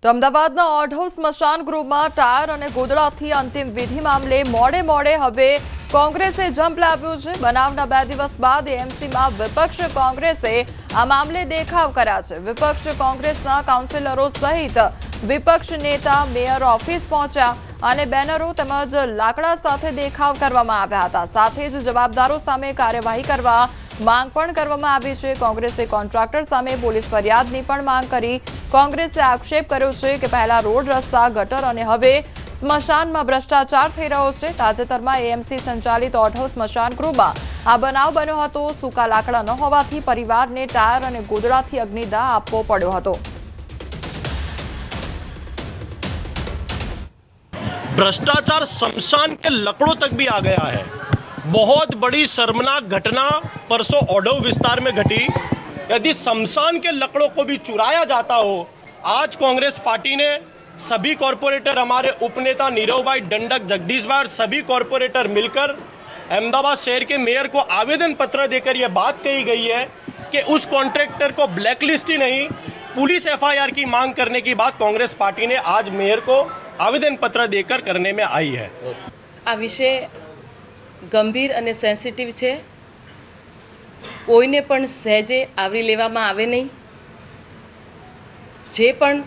તો અમદાવાદના ઓઢવ સ્મશાન ગૃહમાં ટાયર અને ગોદડાથી અંતિમ વિધિ મામલે મોડે હવે કોંગ્રેસે જંપ લાવ્યું છે। બનાવના 2 દિવસ બાદ એએમસીમાં વિપક્ષ કોંગ્રેસે આ મામલે દેખાવ કર્યા છે। વિપક્ષ કોંગ્રેસના કાઉન્સિલરો સહિત વિપક્ષ નેતા મેયર ઓફિસ પહોંચ્યા અને બેનરો તેમજ લાકડા સાથે દેખાવ કરવામાં આવ્યા હતા। સાથે જ જવાબદારો સામે કાર્યવાહી કરવા માંગ પણ કરવામાં આવી છે। કોંગ્રેસે કોન્ટ્રાક્ટર સામે પોલીસ ફરિયાદની પણ માંગ કરી। કોંગ્રેસે આક્ષેપ કર્યો છે કે પહેલા રોડ રસ્તા ગટર અને હવે સ્મશાનમાં ભ્રષ્ટાચાર થઈ રહ્યો છે। તાજેતરમાં એએમસી સંચાલિત ઓઢવ સ્મશાન ગૃહમાં આ બનાવ બન્યો હતો। સૂકા લાકડા ન હોવાથી પરિવારને ટાયર અને ગોદડાથી અગ્નિદાહ આપવો પડ્યો હતો। भ्रष्टाचार शमशान के लकड़ों तक भी आ गया है। बहुत बड़ी शर्मनाक घटना परसों ओढ़व विस्तार में घटी। यदि शमशान के लकड़ों को भी चुराया जाता हो, आज कांग्रेस पार्टी ने सभी कॉरपोरेटर, हमारे उपनेता नीरव भाई डंडक, जगदीश भाई और सभी कॉरपोरेटर मिलकर अहमदाबाद शहर के मेयर को आवेदन पत्र देकर यह बात कही गई है कि उस कॉन्ट्रैक्टर को ब्लैकलिस्ट ही नहीं, पुलिस एफआईआर की मांग करने की बात कांग्रेस पार्टी ने आज मेयर को आवेदन पत्र देकर करने में आई है। आ विषय गंभीर અને સેન્સિટિવ છે। કોઈને પણ સહેજે આવરી લેવામાં આવે નહીં। જે પણ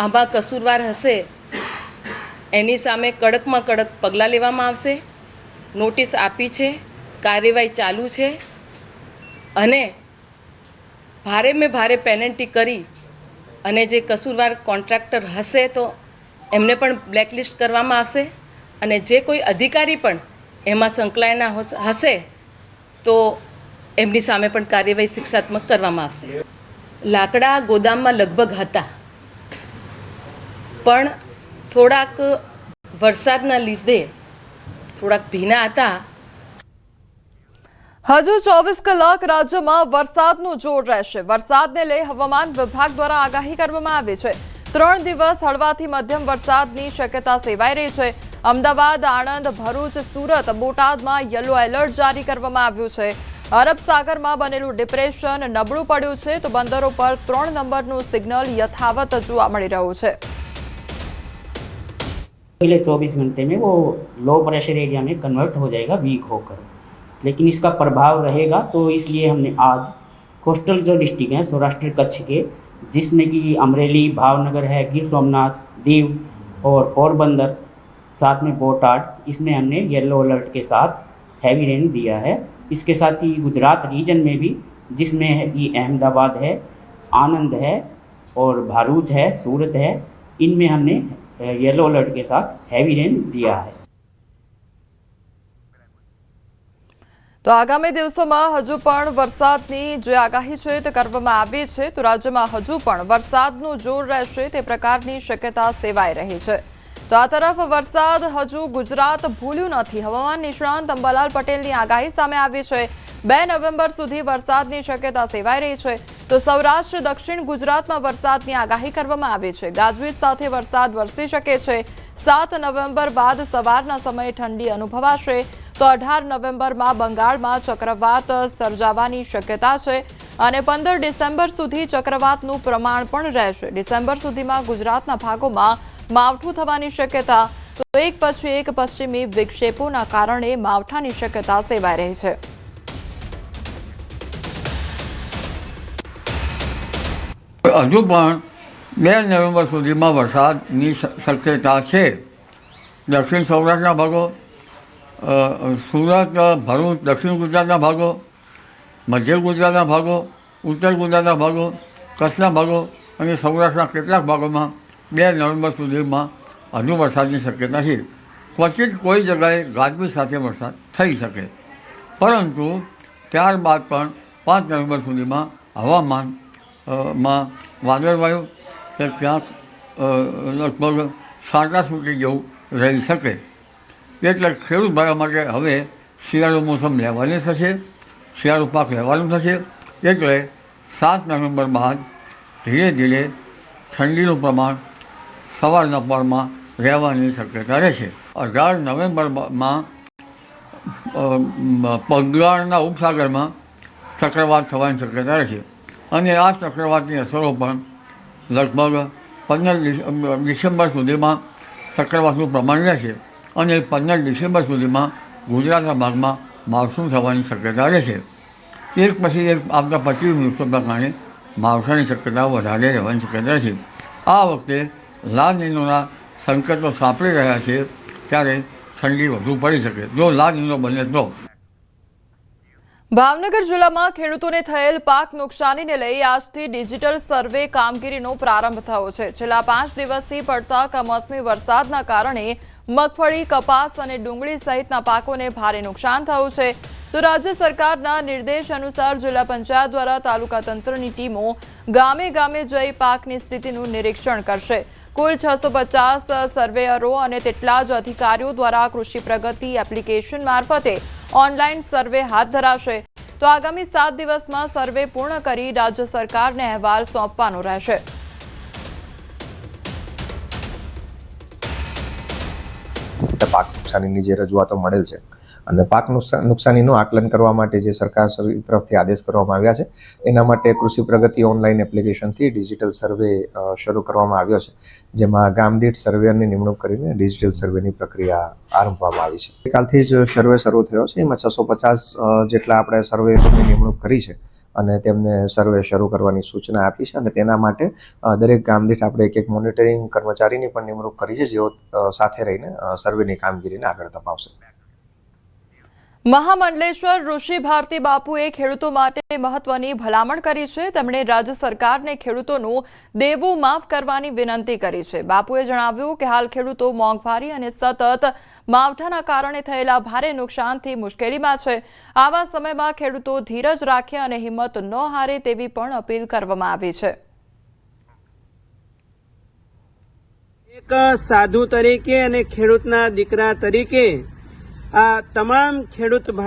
આમાં કસૂરવાર હશે એની સામે કડકમાં કડક પગલાં લેવામાં આવશે। નોટિસ આપી છે, કાર્યવાહી ચાલુ છે અને ભારેમાં ભારે પેનલ્ટી કરી અને જે કસૂરવાર કોન્ટ્રાક્ટર હશે તો એમને પણ બ્લેકલિસ્ટ કરવામાં આવશે અને જે કોઈ અધિકારી પણ એમાં સંકળાયેલા હશે તો એમની સામે પણ કાર્યવાહી શિક્ષાત્મક કરવામાં આવશે। લાકડા ગોદામમાં લગભગ હતા પણ થોડાક વરસાદના લીધે થોડાક ભીના હતા। હજુ 24 કલાક રાજ્યમાં વરસાદનું જોર રહેશે। વરસાદને લઈ હવામાન વિભાગ દ્વારા આગાહી કરવામાં આવી છે। 3 દિવસ હળવાથી મધ્યમ વરસાદની શક્યતા સેવાઈ રહી છે। અમદાવાદ, આણંદ, ભરૂચ, સુરત, બોટાદમાં યલો એલર્ટ જારી કરવામાં આવ્યું છે। અરબ સાગરમાં બનેલું ડિપ્રેશન નબળું પડ્યું છે તો બંદરો પર 3 નંબરનું સિગ્નલ યથાવત જોવા મળી રહ્યું છે। अगले 24 घंटे में वो लो प्रेशर एरिया में कन्वर्ट हो जाएगा वीक होकर, लेकिन इसका प्रभाव रहेगा। तो इसलिए हमने आज कोस्टल जो डिस्ट्रिक्ट हैं सौराष्ट्र कच्छ के, जिसमें कि अमरेली, भावनगर है, गिर सोमनाथ, दीव और पोरबंदर, साथ में बोटाड, इसमें हमने येलो अलर्ट के साथ हैवी रेन दिया है। इसके साथ ही गुजरात रीजन में भी, जिसमें है कि अहमदाबाद है, आनंद है और भरूच है, सूरत है, इनमें हमने येलो अलर्ट के साथ हैवी रेन दिया है। તો આગામી દિવસોમાં હજુ પણ વરસાદની જે આગાહી છે તે કરવામાં આવી છે તો રાજ્યમાં હજુ પણ વરસાદનું જોર રહેશે તે પ્રકારની શક્યતા સેવાઈ રહી છે। તો આ તરફ વરસાદ હજુ ગુજરાત ભૂલ્યું નથી। હવામાન નિષ્ણાંત અંબાલાલ પટેલની આગાહી સામે આવી છે। 2 નવેમ્બર સુધી વરસાદની શક્યતા સેવાઈ રહી છે। તો સૌરાષ્ટ્ર, દક્ષિણ ગુજરાતમાં વરસાદની આગાહી કરવામાં આવી છે। ગાજવીજ સાથે વરસાદ વરસી શકે છે। 7 નવેમ્બર બાદ સવારના સમયે ઠંડી અનુભવાશે। તો 18 નવેમ્બરમાં બંગાળમાં ચક્રવાત સર્જાવાની શક્યતા છે અને 15 ડિસેમ્બર સુધી ચક્રવાતનું પ્રમાણ પણ રહેશે। ડિસેમ્બર સુધીમાં ગુજરાતના ભાગોમાં માવઠું થવાની શક્યતા। તો એક પછી એક પશ્ચિમી વિક્ષેપોના કારણે માવઠાની શક્યતા સેવાઈ રહી છે। હજુ પણ 2 નવેમ્બર સુધીમાં વરસાદની શક્યતા છે। દક્ષિણ સૌરાષ્ટ્રના ભાગો, સુરત, ભરૂચ, દક્ષિણ ગુજરાતના ભાગો, મધ્ય ગુજરાતના ભાગો, ઉત્તર ગુજરાતના ભાગો, કચ્છના ભાગો અને સૌરાષ્ટ્રના કેટલાક ભાગોમાં 2 નવેમ્બર સુધીમાં હજુ વરસાદની શક્યતા છે। ક્વચિત કોઈ જગ્યાએ ગાજવીજ સાથે વરસાદ થઈ શકે, પરંતુ ત્યારબાદ પણ 5 નવેમ્બર સુધીમાં હવામાનમાં વાદળવાયું કે ક્યાંક લગભગ છાંટાછૂટી જેવું રહી શકે। એટલે ખેડૂત ભાઈઓ માટે હવે શિયાળુ મોસમ લેવાની થશે, શિયાળુ પાક લેવાનું થશે। એટલે 7 નવેમ્બર બાદ ધીરે ધીરે ઠંડીનું પ્રમાણ સવારના પરમાં રહેવાની શક્યતા રહેશે। 18 નવેમ્બરમાં બંગાળના ઉપસાગરમાં ચક્રવાત થવાની શક્યતા રહેશે અને આ ચક્રવાતની અસરો પણ લગભગ 15 ડિસેમ્બર સુધીમાં ચક્રવાતનું પ્રમાણ રહેશે અને 15 ડિસેમ્બર સુધીમાં ગુજરાતના ભાગમાં માવઠું થવાની શક્યતા રહેશે. એક પછી એક આવતા 25 દિવસોના કારણે માવઠાની શક્યતા વધારે રહેવાની શક્યતા છે. આ વખતે લા નીનોના સંકેતો સાંપડી રહ્યા છે, ત્યારે ઠંડી વધુ પડી શકે જો લા નીનો બને તો. ભાવનગર જિલ્લામાં ખેડૂતોને થયેલ પાક નુકસાનીને લઈ આજથી ડિજિટલ સર્વે કામગીરીનો પ્રારંભ થયો છે. છેલ્લા 5 દિવસથી પડતા કમોસમી વરસાદના કારણે મગફળી, કપાસ અને ડુંગળી સહિતના પાકોને ભારે નુકસાન થયું છે. તો રાજ્ય સરકારના નિર્દેશ અનુસાર જિલ્લા પંચાયત દ્વારા તાલુકા તંત્રની ટીમો ગામે ગામે જઈ પાકની સ્થિતિનું નિરીક્ષણ કરશે. કુલ 650 સર્વેયરો અને તેટલા જ અધિકારીઓ દ્વારા કૃષિ પ્રગતિ એપ્લિકેશન મારફતે ઓનલાઈન સર્વે હાથ ધરાશે. તો આગામી 7 દિવસમાં સર્વે પૂર્ણ કરી રાજ્ય સરકારને અહેવાલ સોંપવાનો રહેશે. પાક નુકસાનીની જે રજૂઆતો મળેલ છે અને પાક નુકસાનીનું આકલન કરવા માટે જે સરકાર તરફથી આદેશ કરવામાં આવ્યા છે, એના માટે કૃષિ પ્રગતિ ઓનલાઈન એપ્લિકેશનથી ડિજિટલ સર્વે શરૂ કરવામાં આવ્યો છે, જેમાં ગામદીઠ સર્વેયરની નિમણૂક કરીને ડિજિટલ સર્વેની પ્રક્રિયા આરંભવામાં આવી છે. કાલથી જ સર્વે શરૂ થયો છે. એમાં 650 જેટલા આપણે સર્વેયરોની નિમણૂક કરી છે અને તેમને સર્વે શરૂ કરવાની સૂચના આપી છે અને તેના માટે દરેક ગામદીઠ આપણે એક મોનિટરિંગ કર્મચારીની પણ નિમણૂક કરી છે, જેઓ સાથે રહીને સર્વેની કામગીરીને આગળ ધપાવશે. મહામંડલેશ્વર ઋષિ ભારતી બાપુએ ખેડૂતો માટે મહત્વની ભલામણ કરી છે. તેમણે રાજ્ય સરકારને ખેડૂતોનું દેવું માફ કરવાની વિનંતી કરી છે. બાપુએ જણાવ્યું કે હાલ ખેડૂતો મોંઘવારી અને સતત માવઠાના કારણે થયેલા ભારે નુકસાનથી મુશ્કેલીમાં છે. આવા સમયમાં ખેડૂતો ધીરજ રાખે અને હિંમત ન હારે તેવી પણ અપીલ કરવામાં આવી છે. એક સાધુ તરીકે અને ખેડૂતના દીકરા તરીકે આ તમામ ખેડૂત ભાઈ